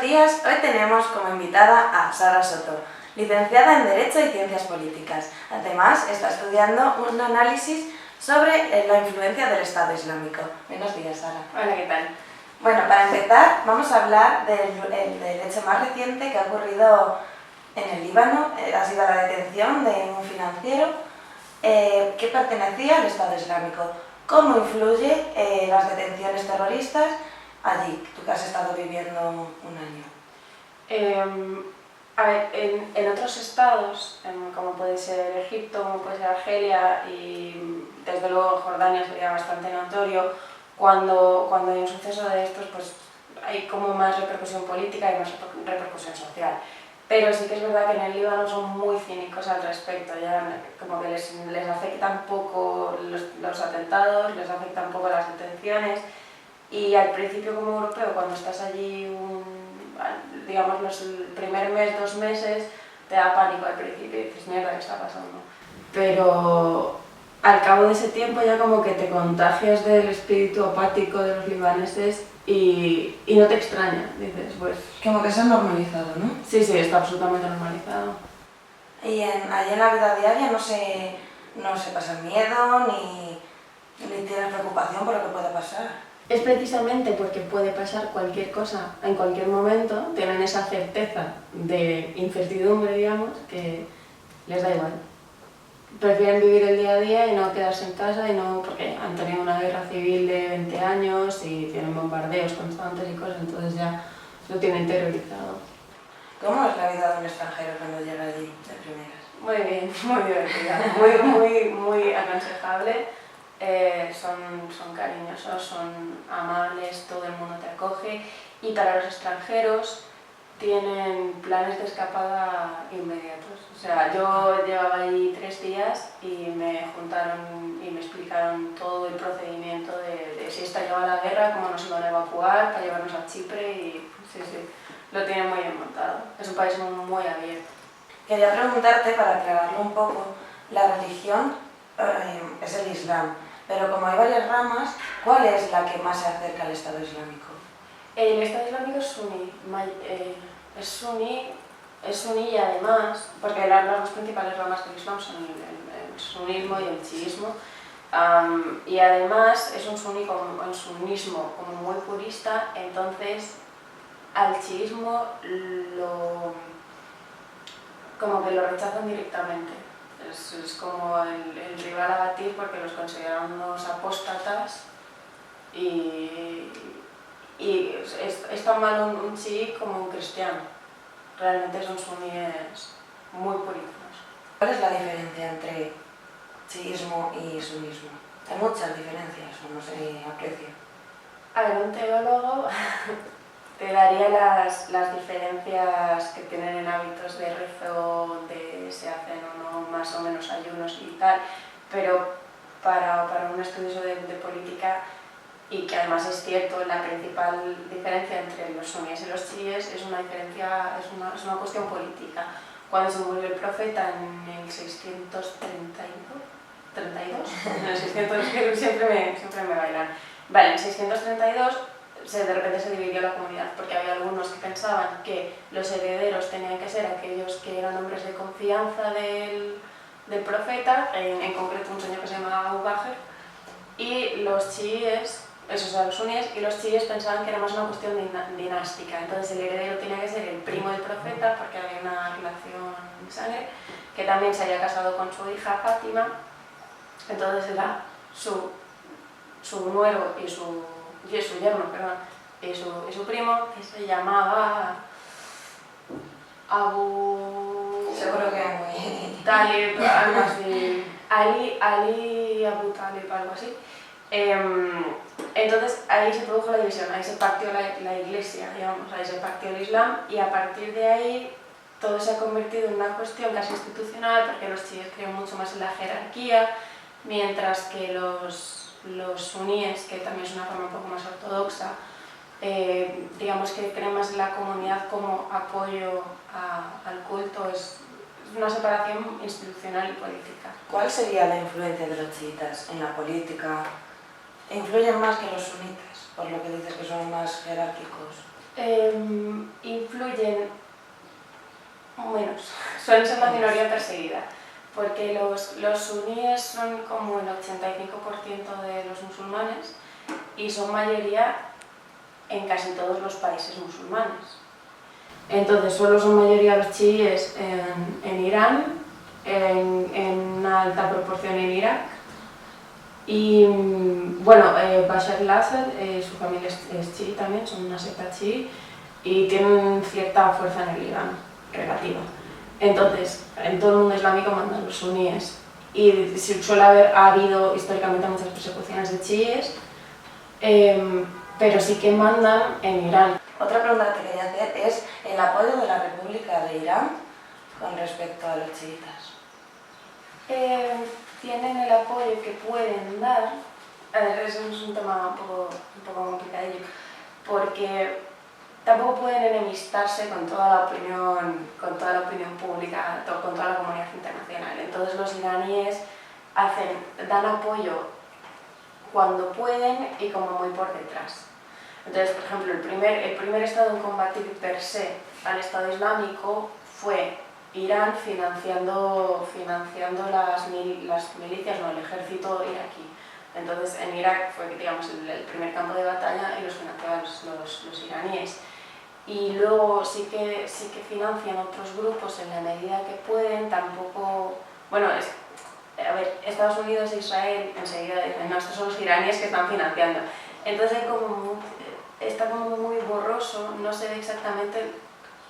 días, hoy tenemos como invitada a Sara Soto, licenciada en Derecho y Ciencias Políticas. Además, está estudiando un análisis sobre la influencia del Estado Islámico. Buenos días, Sara. Hola, ¿qué tal? Bueno, para empezar, vamos a hablar del hecho más reciente que ha ocurrido en el Líbano. Ha sido la detención de un financiero que pertenecía al Estado Islámico. ¿Cómo influye las detenciones terroristas allí, tú que has estado viviendo un año? A ver, en otros estados, como puede ser Egipto, como puede ser Argelia y desde luego Jordania sería bastante notorio, cuando hay un suceso de estos, pues hay como más repercusión política y más repercusión social. Pero sí que es verdad que en el Líbano son muy cínicos al respecto, ya como que les afectan poco los atentados, les afectan poco las detenciones, y al principio como europeo, cuando estás allí digamos el primer mes, 2 meses, te da pánico al principio y dices, mierda, ¿qué está pasando? Pero al cabo de ese tiempo ya como que te contagias del espíritu apático de los libaneses y no te extraña, dices, pues... Como que se ha normalizado, ¿no? Sí, está absolutamente normalizado. Y allí en la vida diaria no se pasa miedo ni tienes preocupación por lo que pueda pasar. Es precisamente porque puede pasar cualquier cosa en cualquier momento, tienen esa certeza de incertidumbre, digamos, que les da igual. Prefieren vivir el día a día y no quedarse en casa, porque han tenido una guerra civil de 20 años y tienen bombardeos constantes y cosas, entonces ya lo tienen terrorizado. ¿Cómo es la vida de un extranjero cuando llega allí de primeras? Muy bien, muy divertida, muy aconsejable. Son cariñosos, son amables, todo el mundo te acoge, y para los extranjeros tienen planes de escapada inmediatos. O sea, yo llevaba ahí 3 días y me juntaron y me explicaron todo el procedimiento de si estallaba la guerra, cómo nos iban a evacuar para llevarnos a Chipre, y sí, lo tienen muy bien montado. Es un país muy abierto. Quería preguntarte, para aclararlo un poco, la religión es el Islam, pero como hay varias ramas, ¿cuál es la que más se acerca al Estado Islámico? El Estado Islámico es suní y además, porque las dos principales ramas del Islam son el sunismo y el chiismo, y además es un sunismo como muy purista, entonces al chiismo como que lo rechazan directamente. Es como el rival a batir porque los consideran unos apóstatas y es tan malo un chií como un cristiano. Realmente son suníes muy purísimos. ¿Cuál es la diferencia entre chiismo y sunismo? Hay muchas diferencias, o no se aprecia. A ver, un teólogo te daría las diferencias que tienen en hábitos de rezo, de si hacen o no más o menos ayunos y tal, pero para un estudioso de política, y que además es cierto, la principal diferencia entre los suníes y los chiíes es una cuestión política. Cuando se murió el profeta en el 632, en el 600, que siempre me bailan. Vale, en 632 de repente se dividió la comunidad, porque había algunos que pensaban que los herederos tenían que ser aquellos que eran hombres de confianza del profeta, en concreto un señor que se llamaba Abu Bakr, y los chiíes, esos eran los suníes, y los chiíes pensaban que era más una cuestión dinástica, entonces el heredero tenía que ser el primo del profeta, porque había una relación de sangre, que también se había casado con su hija Fátima, entonces era su nuero y su yerno, perdón, y su primo, que se llamaba Abu... Seguro que es muy... Talib, algo así, Ali Abu Talib, algo así. Entonces ahí se produjo la división, ahí se partió la iglesia, digamos, ahí se partió el Islam, y a partir de ahí todo se ha convertido en una cuestión casi institucional, porque los chiíes creen mucho más en la jerarquía, mientras que los suníes, que también es una forma un poco más ortodoxa, digamos que creen más en la comunidad como apoyo al culto. Es una separación institucional y política. ¿Cuál sería la influencia de los chiitas en la política? ¿Influyen más que los sunitas, por lo que dices que son más jerárquicos? influyen menos, suelen ser la minoría perseguida, porque los suníes son como el 85% de los musulmanes y son mayoría en casi todos los países musulmanes. Entonces solo son mayoría los chiíes en Irán, en una alta proporción en Irak, y bueno, Bashar al-Assad, su familia es chií también, son una secta chií y tienen cierta fuerza en el Líbano, relativa. Entonces, en todo el mundo islámico mandan los suníes y ha habido históricamente muchas persecuciones de chiíes, pero sí que mandan en Irán. Otra pregunta que te quería hacer es el apoyo de la República de Irán con respecto a los chiitas. Tienen el apoyo que pueden dar. A ver, eso es un tema un poco complicadillo, porque tampoco pueden enemistarse con toda la opinión pública, con toda la comunidad internacional. Entonces los iraníes dan apoyo cuando pueden y como muy por detrás. Entonces, por ejemplo, el primer estado en combatir per se al Estado Islámico fue Irán financiando las milicias, no, el ejército iraquí. Entonces, en Irak fue, digamos, el primer campo de batalla y los financiaban los iraníes. Y luego sí que financian otros grupos en la medida que pueden, tampoco... Bueno, a ver, Estados Unidos e Israel enseguida dicen, no, estos son los iraníes que están financiando. Entonces está como muy borroso, no sé exactamente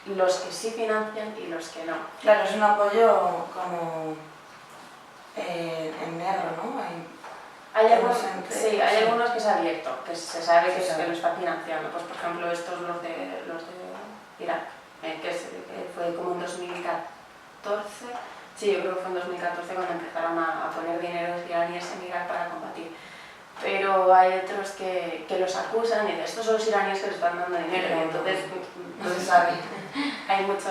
los que sí financian y los que no. Claro, es un apoyo como en negro, ¿no? Hay algunos que es abierto, que se sabe que lo está financiando. Pues por ejemplo estos los de Irak, que fue como en 2014, sí, yo creo que fue en 2014 cuando empezaron a poner dinero iraníes en Irak para combatir. Pero hay otros que los acusan y dicen, estos son los iraníes que les están dando dinero, y entonces no se sabe. Hay mucho...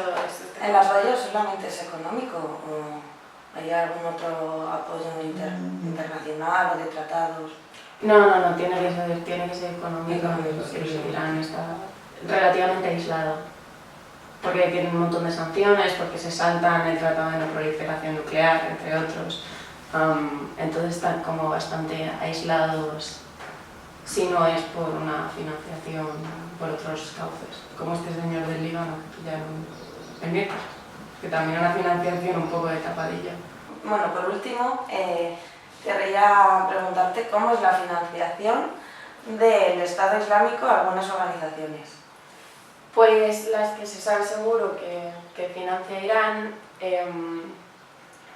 ¿El apoyo solamente es económico o hay algún otro apoyo internacional o de tratados? No, tiene que ser económico. Irán está relativamente aislado, porque tienen un montón de sanciones, porque se saltan el Tratado de No Proliferación Nuclear, entre otros. Entonces están como bastante aislados si no es por una financiación por otros cauces, como este señor del Líbano, que ya en miércoles, que también una financiación un poco de tapadilla. Bueno, por último, querría preguntarte cómo es la financiación del Estado Islámico a algunas organizaciones. Pues las que se sabe seguro que financia Irán,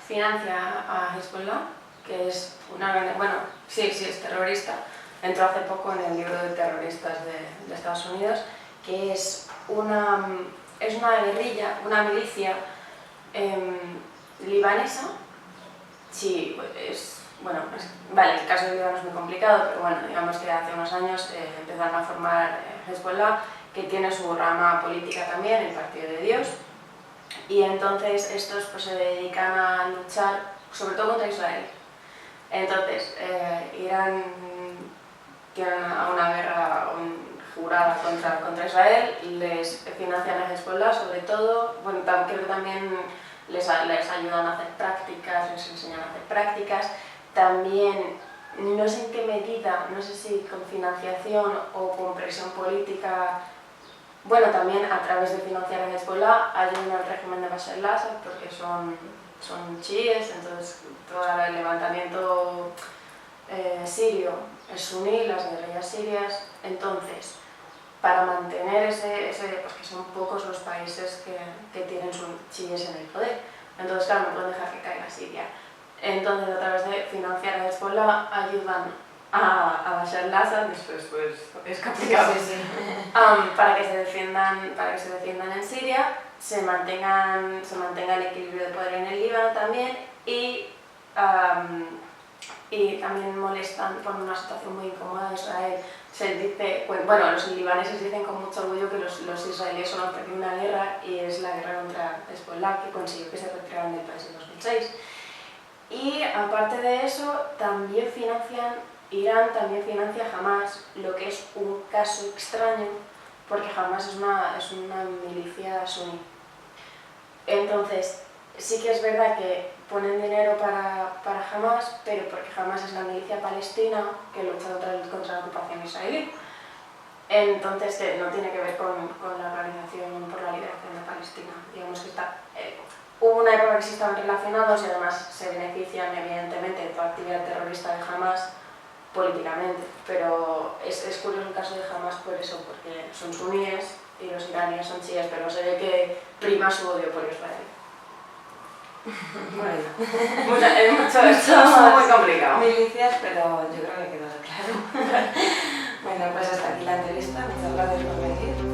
financia a Hezbollah, que es una organización, bueno, sí, es terrorista, entró hace poco en el libro de terroristas de Estados Unidos, que es una guerrilla, una milicia libanesa. Sí, vale, el caso de Líbano es muy complicado, pero bueno, digamos que hace unos años empezaron a formar Hezbollah, que tiene su rama política también, el Partido de Dios, y entonces estos pues se dedican a luchar sobre todo contra Israel. Entonces, Irán tiene una guerra jurada contra Israel, les financian a Hezbollah sobre todo, bueno, creo que también les ayudan a hacer prácticas, les enseñan a hacer prácticas, también no sé en qué medida, no sé si con financiación o con presión política, bueno, también a través de financiar a Hezbollah ayudan al régimen de Bashar al-Assad porque son chiíes, entonces todo el levantamiento sirio es suní, las guerrillas sirias, entonces para mantener pues que son pocos los países que tienen sus chiíes en el poder, entonces claro, no pueden dejar que caiga Siria. Entonces a través de financiar a Hezbollah ayudan a Bashar al-Assad, después pues es complicado, sí. Para que se defiendan en Siria, se mantenga el equilibrio de poder en el Líbano también y también molestan por una situación muy incómoda de Israel. Se dice, bueno, los libaneses dicen con mucho orgullo que los israelíes solo han perdido una guerra y es la guerra contra Hezbollah que consiguió que se retiraran del país en 2006. Y aparte de eso, Irán también financia Hamas, lo que es un caso extraño porque Hamas es una milicia suní. Entonces, sí que es verdad que ponen dinero para Hamas, pero porque Hamas es la milicia palestina que lucha contra la ocupación israelí. Entonces, que no tiene que ver con la Organización por la Liberación de Palestina. Digamos que hubo una época que sí estaban relacionados y además se benefician evidentemente de toda actividad terrorista de Hamas políticamente, pero es curioso el caso de Hamas por eso, porque son suníes y los iraníes son chiíes, pero se ve que prima su odio por Israel. Bueno, es muy complicado. Milicias, pero yo creo que quedó claro. Bueno, pues hasta aquí la entrevista. Muchas gracias por venir.